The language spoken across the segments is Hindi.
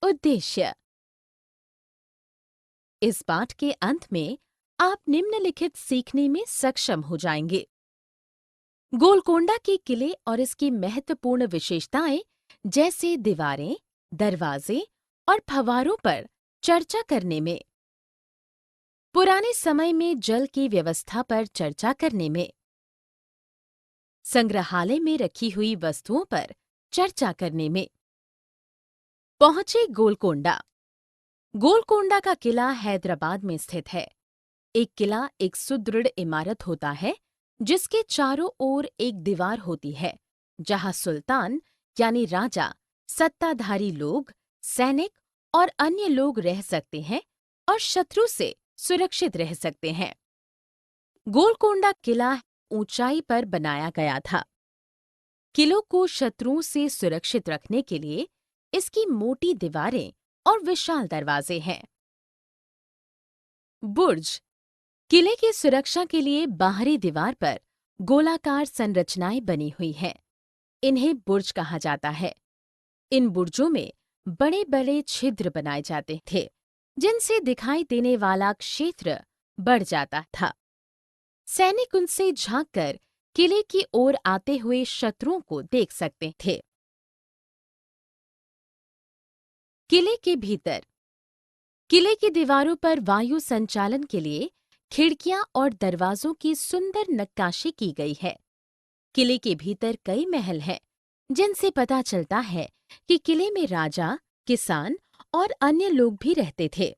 उद्देश्य। इस पाठ के अंत में आप निम्नलिखित सीखने में सक्षम हो जाएंगे। गोलकोंडा के किले और इसकी महत्वपूर्ण विशेषताएं जैसे दीवारें, दरवाजे और फव्वारों पर चर्चा करने में, पुराने समय में जल की व्यवस्था पर चर्चा करने में, संग्रहालय में रखी हुई वस्तुओं पर चर्चा करने में। पहुंचे गोलकोंडा। गोलकोंडा का किला हैदराबाद में स्थित है। एक किला एक सुदृढ़ इमारत होता है जिसके चारों ओर एक दीवार होती है जहां सुल्तान यानी राजा, सत्ताधारी लोग, सैनिक और अन्य लोग रह सकते हैं और शत्रु से सुरक्षित रह सकते हैं। गोलकोंडा किला ऊंचाई पर बनाया गया था। किलों को शत्रुओं से सुरक्षित रखने के लिए इसकी मोटी दीवारें और विशाल दरवाजे हैं। बुर्ज। किले की सुरक्षा के लिए बाहरी दीवार पर गोलाकार संरचनाएं बनी हुई हैं। इन्हें बुर्ज कहा जाता है। इन बुर्जों में बड़े बड़े छिद्र बनाए जाते थे जिनसे दिखाई देने वाला क्षेत्र बढ़ जाता था। सैनिक उनसे झांककर किले की ओर आते हुए शत्रुओं को देख सकते थे। किले के भीतर। किले की दीवारों पर वायु संचालन के लिए खिड़कियां और दरवाजों की सुंदर नक्काशी की गई है। किले के भीतर कई महल हैं, जिनसे पता चलता है कि किले में राजा, किसान और अन्य लोग भी रहते थे।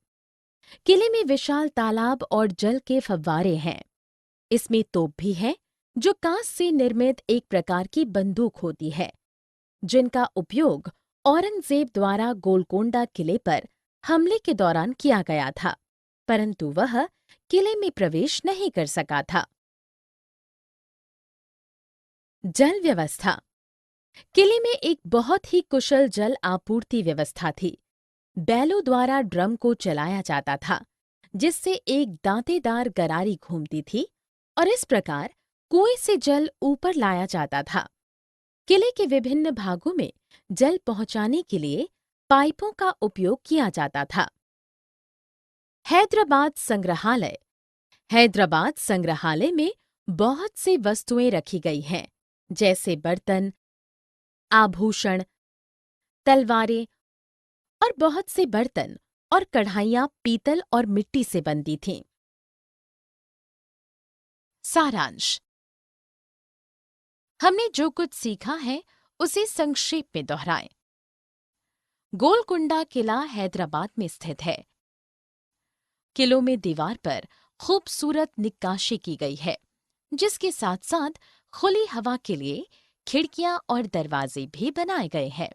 किले में विशाल तालाब और जल के फव्वारे हैं। इसमें तोप भी है, जो कांच से निर्मित एक प्रकार की बंदूक होती है, जिनका उपयोग औरंगजेब द्वारा गोलकोंडा किले पर हमले के दौरान किया गया था, परंतु वह किले में प्रवेश नहीं कर सका था। जल व्यवस्था। किले में एक बहुत ही कुशल जल आपूर्ति व्यवस्था थी। बैलों द्वारा ड्रम को चलाया जाता था, जिससे एक दांतेदार गरारी घूमती थी और इस प्रकार कुएं से जल ऊपर लाया जाता था। किले के विभिन्न भागों में जल पहुंचाने के लिए पाइपों का उपयोग किया जाता था। हैदराबाद संग्रहालय। हैदराबाद संग्रहालय में बहुत सी वस्तुएं रखी गई हैं, जैसे बर्तन, आभूषण, तलवारें और बहुत से बर्तन और कढ़ाइयां पीतल और मिट्टी से बनती थीं। सारांश। हमने जो कुछ सीखा है उसे संक्षेप में दोहराएं। गोलकुंडा किला हैदराबाद में स्थित है। किलों में दीवार पर खूबसूरत नक्काशी की गई है, जिसके साथ साथ खुली हवा के लिए खिड़कियां और दरवाजे भी बनाए गए हैं।